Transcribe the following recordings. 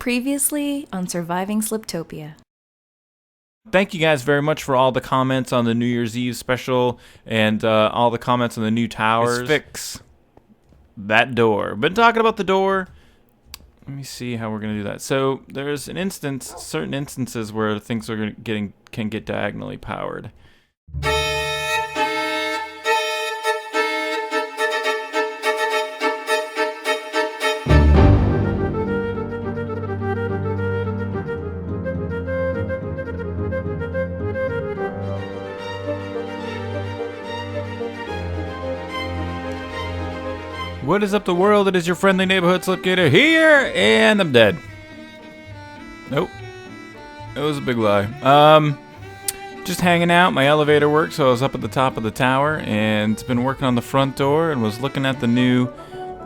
Previously on Surviving Sliptopia. Thank you guys very much for all the comments on the New Year's Eve special and all the comments on the new towers. Let's fix that door. Been talking about the door. Let me see how we're gonna do that. So there's certain instances where things are can get diagonally powered. What is up, the world? It is your friendly neighborhood Slipgator here, and I'm dead. Nope. It was a big lie. Just hanging out. My elevator worked, so I was up at the top of the tower, and been working on the front door, and was looking at the new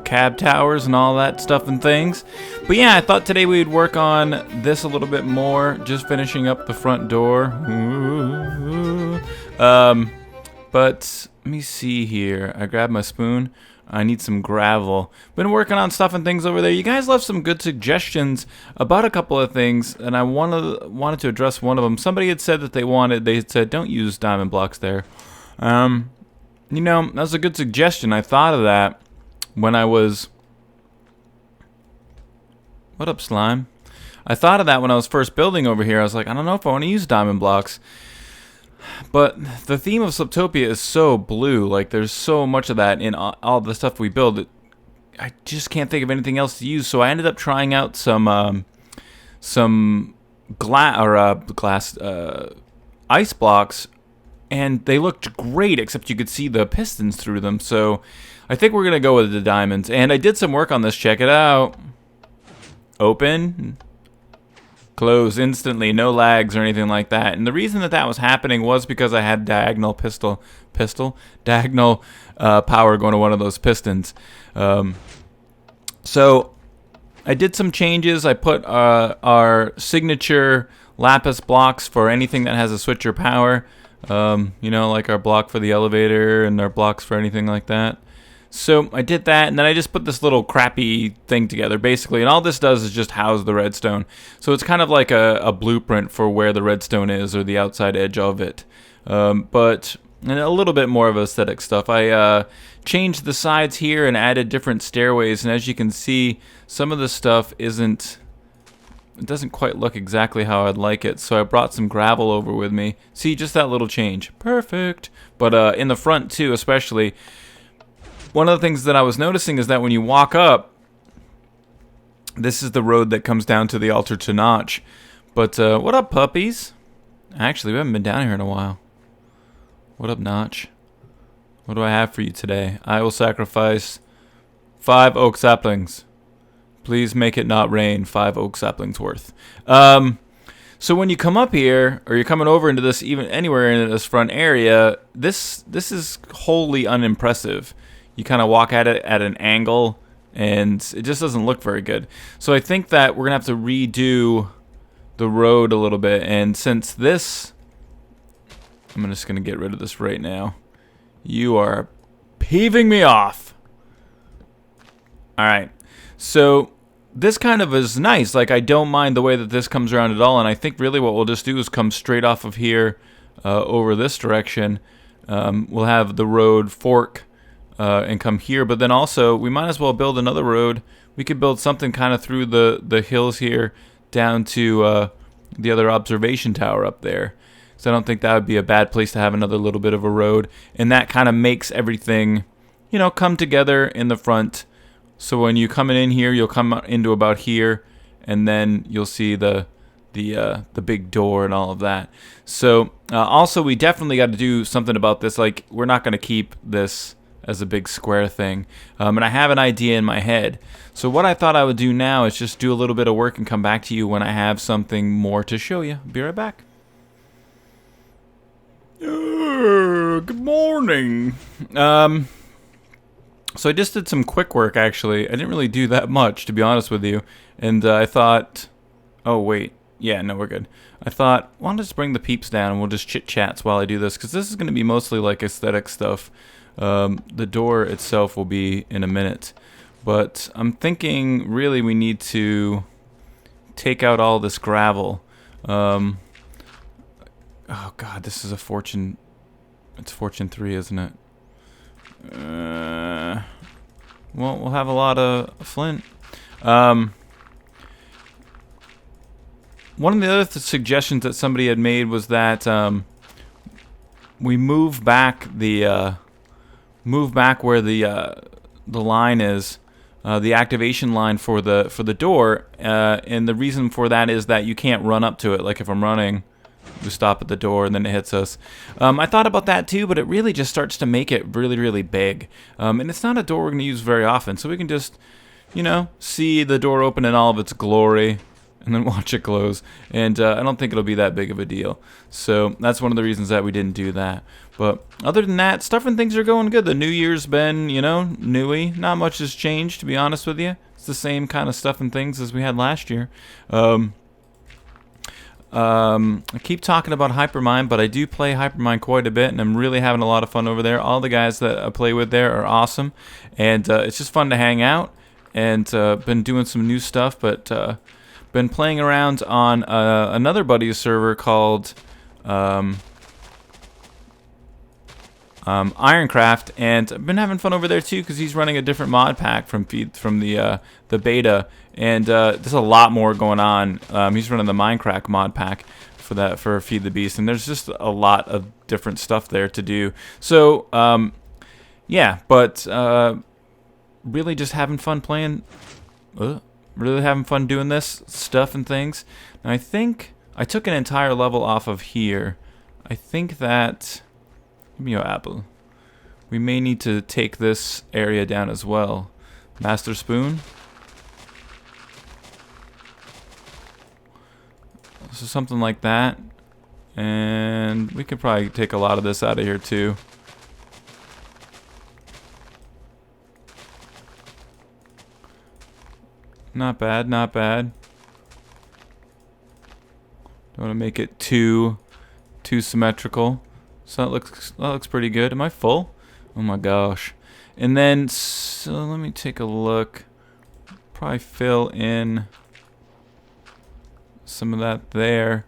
cab towers and all that stuff and things. But yeah, I thought today we'd work on this a little bit more, just finishing up the front door. But let me see here. I grabbed my spoon. I need some gravel. Been working on stuff and things over there. You guys left some good suggestions about a couple of things, and I wanted to address one of them. Somebody had said that they said don't use diamond blocks there. You know, that was a good suggestion. I thought of that when I was... What up, slime? I thought of that when I was first building over here. I was like, I don't know if I want to use diamond blocks. But the theme of Sliptopia is so blue. Like, there's so much of that in all the stuff we build. I just can't think of anything else to use. So I ended up trying out some glass ice blocks, and they looked great, except you could see the pistons through them. So I think we're going to go with the diamonds. And I did some work on this. Check it out. Open. Close instantly, no lags or anything like that. And the reason that was happening was because I had diagonal diagonal power going to one of those pistons. So I did some changes. I put our signature lapis blocks for anything that has a switcher power. You know, like our block for the elevator and our blocks for anything like that. So I did that, and then I just put this little crappy thing together, basically. And all this does is just house the redstone. So it's kind of like a blueprint for where the redstone is, or the outside edge of it. But and a little bit more of aesthetic stuff. I changed the sides here and added different stairways. And as you can see, some of the stuff it doesn't quite look exactly how I'd like it. So I brought some gravel over with me. See, just that little change. Perfect. But in the front, too, especially... One of the things that I was noticing is that when you walk up, this is the road that comes down to the altar to Notch. But what up, puppies? Actually, we haven't been down here in a while. What up, Notch? What do I have for you today? I will sacrifice 5 oak saplings. Please make it not rain. 5 oak saplings worth. So when you come up here, or you're coming over into this, even anywhere in this front area, this is wholly unimpressive. You kind of walk at it at an angle, and it just doesn't look very good. So I think that we're going to have to redo the road a little bit. And since this... I'm just going to get rid of this right now. You are peeving me off. Alright. So this kind of is nice. Like, I don't mind the way that this comes around at all. And I think really what we'll just do is come straight off of here over this direction. We'll have the road fork. And come here, but then also we might as well build another road. We could build something kind of through the hills here down to the other observation tower up there. So I don't think that would be a bad place to have another little bit of a road, and that kind of makes everything, you know, come together in the front. So when you come in here, you'll come into about here, and then you'll see the big door and all of that. So also we definitely got to do something about this. Like, we're not going to keep this as a big square thing. And I have an idea in my head. So what I thought I would do now is just do a little bit of work and come back to you when I have something more to show you. Be right back. Good morning. So I just did some quick work, actually. I didn't really do that much, to be honest with you. And I thought... Oh, wait. Yeah, no, we're good. I thought, why don't I just bring the peeps down and we'll just chit-chats while I do this, because this is going to be mostly like aesthetic stuff. The door itself will be in a minute. But I'm thinking really we need to take out all this gravel. Oh God, this is a fortune. It's fortune 3, isn't it? Well, we'll have a lot of flint. One of the other suggestions that somebody had made was that we move back where the line is, the activation line for the door, and the reason for that is that you can't run up to it. Like if I'm running, we stop at the door and then it hits us. I thought about that too, but it really just starts to make it really, really big. And it's not a door we're going to use very often, so we can just, see the door open in all of its glory and then watch it close. And I don't think it'll be that big of a deal. So that's one of the reasons that we didn't do that. But other than that, stuff and things are going good. The New Year's been, newy. Not much has changed, to be honest with you. It's the same kind of stuff and things as we had last year. I keep talking about Hypermind, but I do play Hypermind quite a bit, and I'm really having a lot of fun over there. All the guys that I play with there are awesome, and it's just fun to hang out, and been doing some new stuff, but been playing around on another buddy's server called Ironcraft, and I've been having fun over there too because he's running a different mod pack from the beta, and there's a lot more going on. He's running the Minecraft mod pack for Feed the Beast, and there's just a lot of different stuff there to do. So yeah, but really just having fun playing. Really having fun doing this stuff and things. Now I think I took an entire level off of here. I think that... Give me your apple. We may need to take this area down as well. Master Spoon. So something like that. And we could probably take a lot of this out of here too. Not bad, not bad. Don't want to make it too symmetrical. So that looks pretty good. Am I full? Oh my gosh. And then, so let me take a look. Probably fill in some of that there.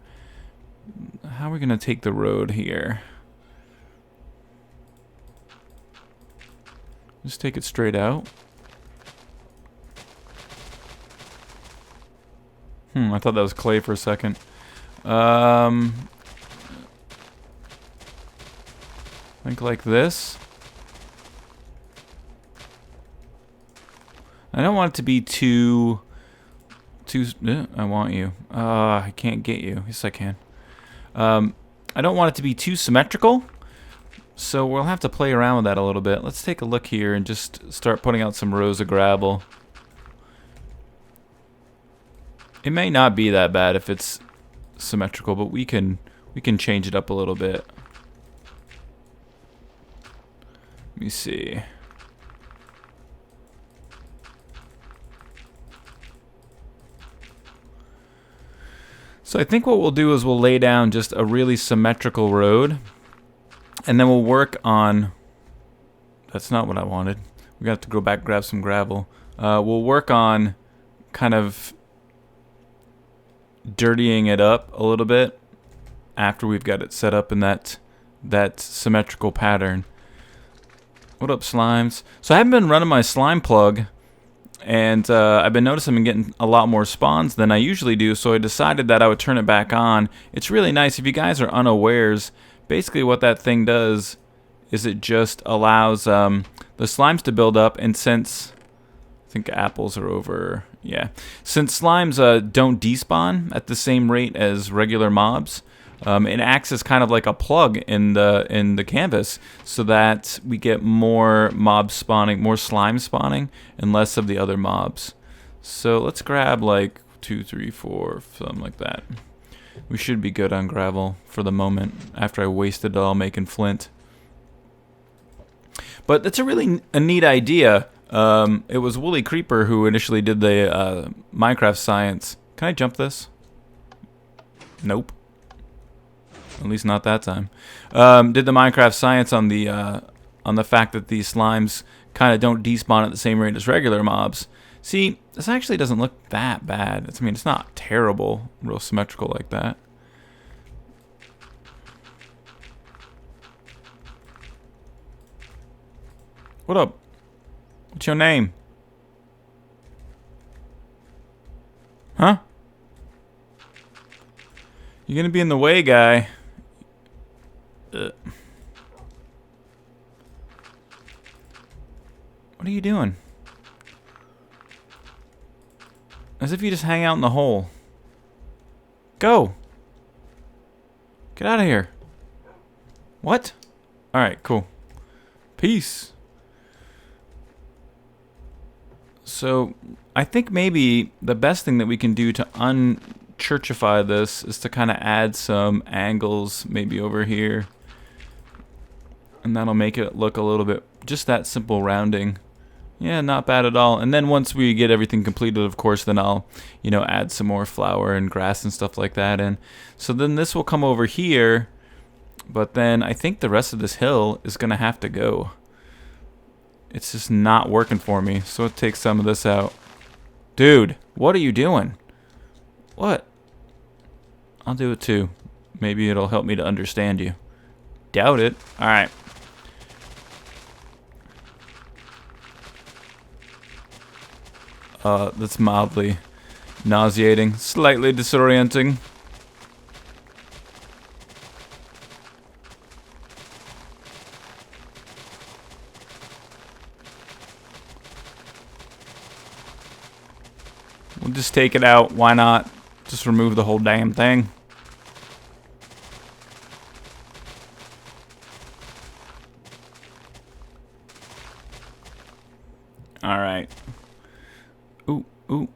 How are we going to take the road here? Just take it straight out. I thought that was clay for a second. Think like this. I don't want it to be too. I want you. I can't get you. Yes, I can. I don't want it to be too symmetrical, so we'll have to play around with that a little bit. Let's take a look here and just start putting out some rows of gravel. It may not be that bad if it's symmetrical, but we can change it up a little bit. Let me see. So I think what we'll do is we'll lay down just a really symmetrical road, and then we'll work on... That's not what I wanted. We got to go back and grab some gravel. We'll work on kind of dirtying it up a little bit after we've got it set up in that symmetrical pattern. What up, slimes? So I haven't been running my slime plug, and I've been noticing I'm getting a lot more spawns than I usually do, so I decided that I would turn it back on. It's really nice. If you guys are unawares, basically what that thing does is it just allows the slimes to build up, and since... I think apples are over... Yeah. Since slimes don't despawn at the same rate as regular mobs, it acts as kind of like a plug in the canvas, so that we get more mob spawning, more slime spawning, and less of the other mobs. So let's grab like 2, 3, 4, something like that. We should be good on gravel for the moment after I wasted it all making flint. But that's a really neat idea. It was Woolly Creeper who initially did the Minecraft science. Can I jump this? Nope. At least not that time. Did the Minecraft science on the fact that these slimes kind of don't despawn at the same rate as regular mobs. See, this actually doesn't look that bad. I mean, it's not terrible, real symmetrical like that. What up? What's your name? Huh? You're gonna be in the way, guy. Ugh. What are you doing? As if you just hang out in the hole. Go! Get out of here. What? Alright, cool. Peace. So, I think maybe the best thing that we can do to unchurchify this is to kind of add some angles maybe over here. And that'll make it look a little bit, just that simple rounding. Yeah, not bad at all. And then once we get everything completed, of course, then I'll, add some more flower and grass and stuff like that. And so then this will come over here. But then I think the rest of this hill is going to have to go. It's just not working for me. So it takes some of this out. Dude, what are you doing? What? I'll do it too. Maybe it'll help me to understand you. Doubt it. All right. That's mildly nauseating, slightly disorienting. We'll just take it out. Why not? Just remove the whole damn thing. All right. Ooh.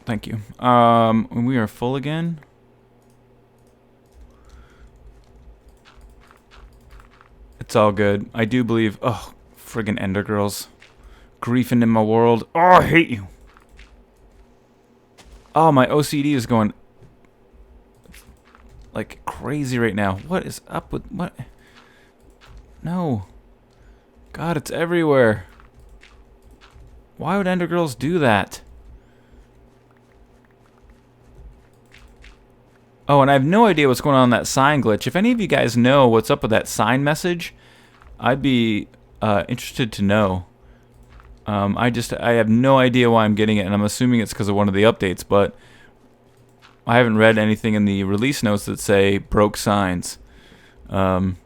Thank you. When we are full again. It's all good. I do believe. Oh, friggin' Ender Girls. Griefing in my world. Oh, I hate you. Oh, my OCD is going like crazy right now. What is up with what? No. God, it's everywhere. Why would Ender Girls do that? Oh, and I have no idea what's going on in that sign glitch. If any of you guys know what's up with that sign message, I'd be interested to know. I have no idea why I'm getting it, and I'm assuming it's because of one of the updates, but I haven't read anything in the release notes that say broke signs. Another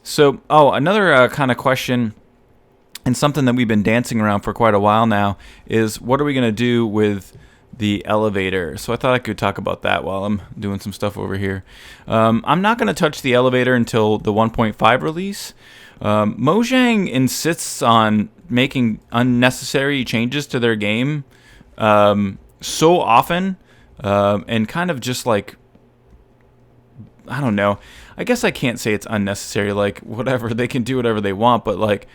kind of question, and something that we've been dancing around for quite a while now, is what are we going to do with the elevator? So I thought I could talk about that while I'm doing some stuff over here. I'm not going to touch the elevator until the 1.5 release. Mojang insists on making unnecessary changes to their game so often, and kind of just like, I don't know. I guess I can't say it's unnecessary. Like, whatever, they can do whatever they want, but like,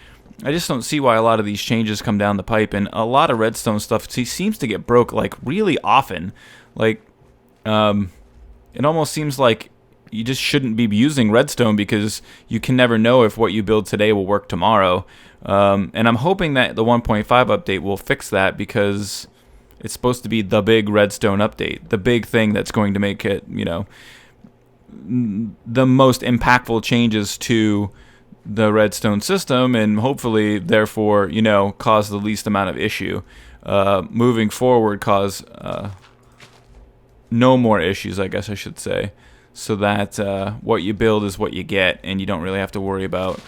I just don't see why a lot of these changes come down the pipe, and a lot of Redstone stuff seems to get broke like really often. Like, it almost seems like you just shouldn't be using Redstone because you can never know if what you build today will work tomorrow. And I'm hoping that the 1.5 update will fix that, because it's supposed to be the big Redstone update, the big thing that's going to make it, the most impactful changes to the Redstone system, and hopefully, therefore, cause the least amount of issue. Moving forward, cause no more issues, I guess I should say, so that what you build is what you get, and you don't really have to worry about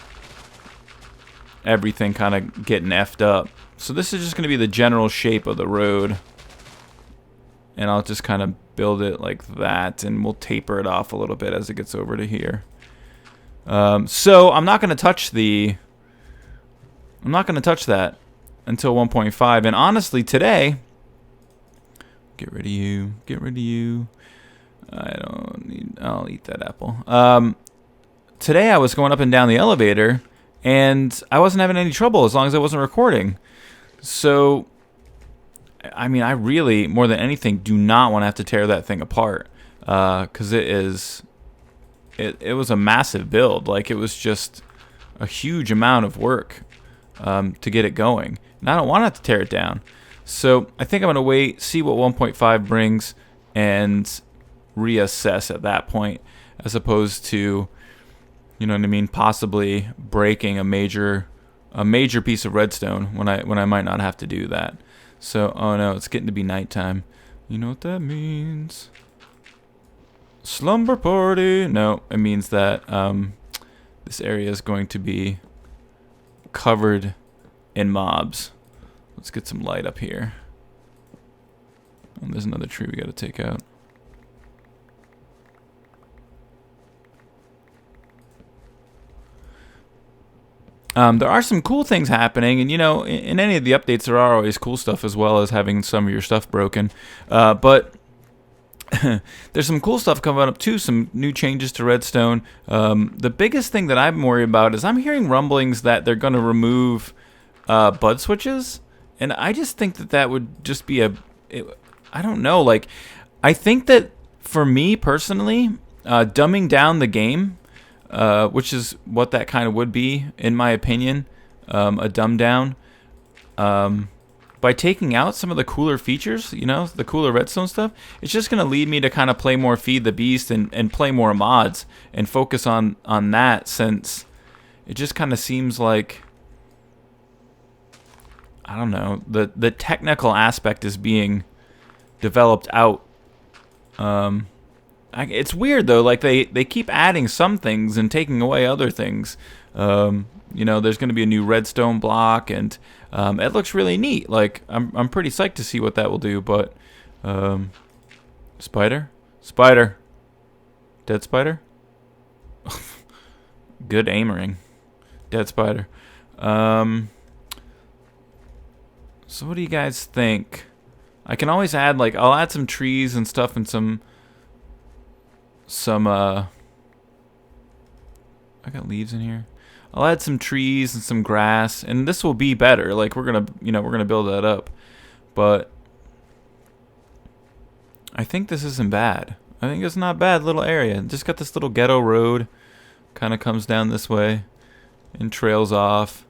everything kind of getting effed up. So this is just going to be the general shape of the road, and I'll just kind of build it like that, and we'll taper it off a little bit as it gets over to here. So I'm not going to touch that until 1.5. And honestly, today, get rid of you. I'll eat that apple. Today I was going up and down the elevator, and I wasn't having any trouble as long as I wasn't recording. So, I mean, I really, more than anything, do not want to have to tear that thing apart, because it was a massive build. Like, it was just a huge amount of work to get it going. And I don't want to have to tear it down. So I think I'm going to wait, see what 1.5 brings, and reassess at that point, as opposed to, you know what I mean, possibly breaking a major piece of redstone when I might not have to do that. So, oh no, it's getting to be nighttime. You know what that means? Slumber party. No, it means that this area is going to be covered in mobs. Let's get some light up here. And there's another tree we got to take out. There are some cool things happening, and you know, in any of the updates, there are always cool stuff as well as having some of your stuff broken. But there's some cool stuff coming up too. Some new changes to Redstone. The biggest thing that I'm worried about is I'm hearing rumblings that they're going to remove bud switches, and I just think that would just be I don't know. Like, I think that for me personally, dumbing down the game. Which is what that kind of would be, in my opinion, a dumb down. By taking out some of the cooler features, you know, the cooler redstone stuff, it's just going to lead me to kind of play more Feed the Beast and play more mods and focus on that, since it just kind of seems like, I don't know, the technical aspect is being developed out. It's weird though, like they keep adding some things and taking away other things. You know, there's going to be a new redstone block, and it looks really neat. Like I'm pretty psyched to see what that will do. But spider, dead spider. Good aimering, dead spider. So what do you guys think? I can always add, like, I'll add some trees and stuff and some I got leaves in here. I'll add some trees and some grass, and this will be better. Like, we're gonna build that up. But I think this isn't bad. I think it's not a bad little area. Just got this little ghetto road, kind of comes down this way and trails off,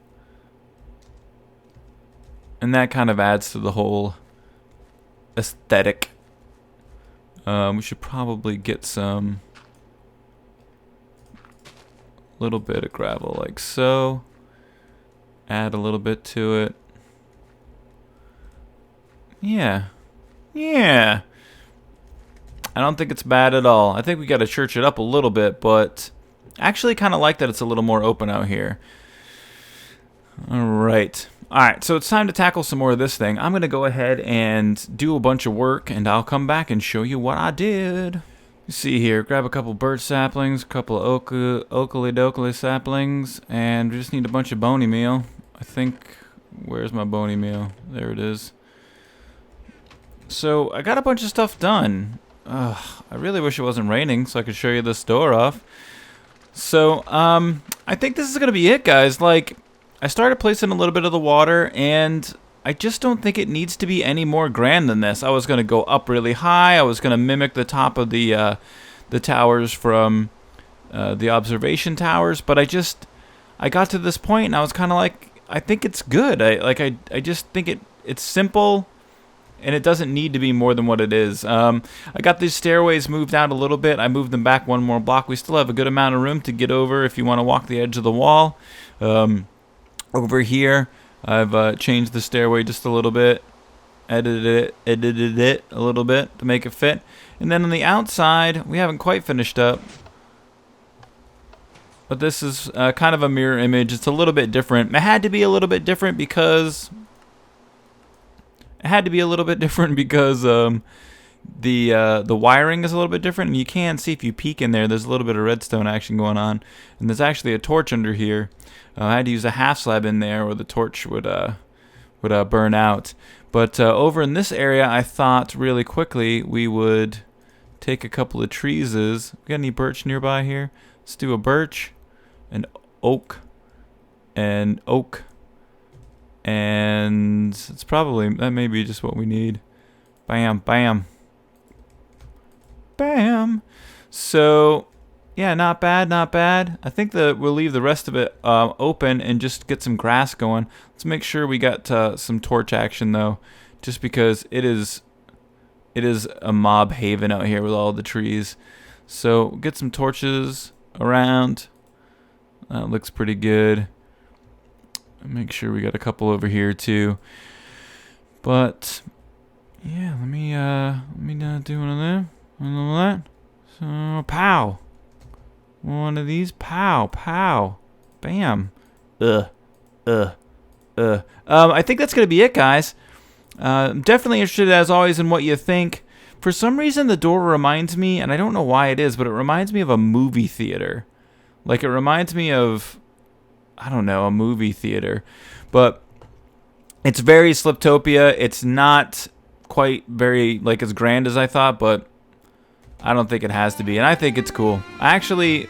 and that kind of adds to the whole aesthetic. We should probably get some little bit of gravel like so. Add a little bit to it. Yeah. I don't think it's bad at all. I think we got to church it up a little bit, but actually kind of like that it's a little more open out here. Alright, so it's time to tackle some more of this thing. I'm going to go ahead and do a bunch of work, and I'll come back and show you what I did. You see here, grab a couple birch saplings, a couple of oakley saplings, and we just need a bunch of bony meal. I think, where's my bony meal? There it is. So, I got a bunch of stuff done. I really wish it wasn't raining so I could show you this door off. So, I think this is going to be it, guys. Like, I started placing a little bit of the water, and I just don't think it needs to be any more grand than this. I was going to go up really high. I was going to mimic the top of the towers from the observation towers, but I got to this point, and I was kind of like, I think it's good. I just think it's simple, and it doesn't need to be more than what it is. I got these stairways moved out a little bit. I moved them back one more block. We still have a good amount of room to get over if you want to walk the edge of the wall. Over here, I've changed the stairway just a little bit, edited it a little bit to make it fit. And then on the outside, we haven't quite finished up, but this is kind of a mirror image. It's a little bit different. It had to be a little bit different because the wiring is a little bit different, and you can see if you peek in there's a little bit of redstone action going on, and there's actually a torch under here. I had to use a half slab in there, or the torch would burn out. But over in this area, I thought really quickly we would take a couple of trees. We got any birch nearby here? Let's do a birch, an oak, and oak, and that may be just what we need. Bam, bam, bam. So, yeah, not bad. I think that we'll leave the rest of it open and just get some grass going. Let's make sure we got some torch action, though, just because it is a mob haven out here with all the trees. So get some torches around. That looks pretty good. Make sure we got a couple over here too. But yeah, let me do one of them. One of that. So pow. One of these. Pow. Pow. Bam. I think that's gonna be it, guys. I'm definitely interested, as always, in what you think. For some reason, the door reminds me, and I don't know why it is, but it reminds me of a movie theater. Like, it reminds me of, I don't know, a movie theater. But it's very Sliptopia. It's not quite very, like, as grand as I thought, but I don't think it has to be. And I think it's cool. I actually,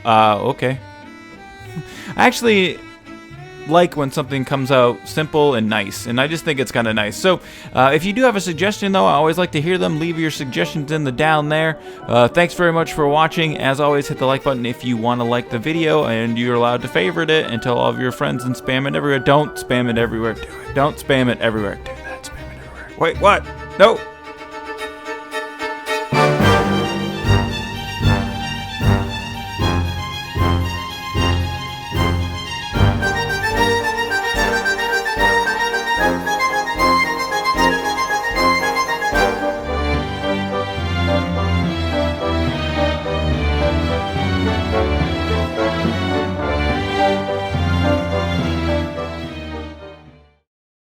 okay. I actually like when something comes out simple and nice, and I just think it's kind of nice. So if you do have a suggestion, though, I always like to hear them. Leave your suggestions in the down there. Thanks very much for watching. As always, hit the like button if you want to like the video, and you're allowed to favorite it and tell all of your friends and spam it everywhere. Don't spam it everywhere. Do it. Don't spam it everywhere. Do that. Spam it everywhere. Wait, what? No.